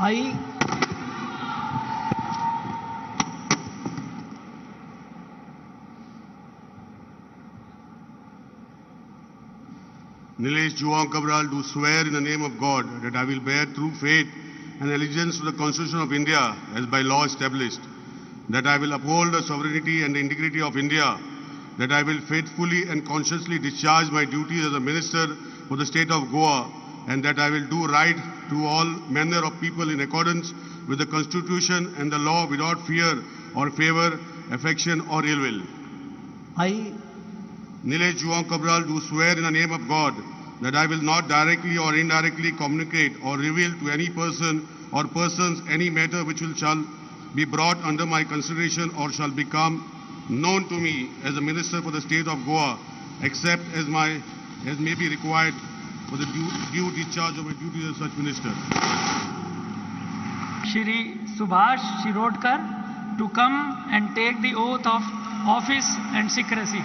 I, Nilesh Cabral, do swear in the name of God that I will bear true faith and allegiance to the Constitution of India as by law established, that I will uphold the sovereignty and the integrity of India, that I will faithfully and consciously discharge my duties as a minister for the state of Goa, and that I will do right to all manner of people in accordance with the Constitution and the law without fear or favor, affection or ill will. I, Nilesh Cabral, do swear in the name of God that I will not directly or indirectly communicate or reveal to any person or persons any matter which shall be brought under my consideration or shall become known to me as a minister for the state of Goa, except as may be required for the due discharge of my duties as such minister. Shri Subhash Shirodkar to come and take the oath of office and secrecy.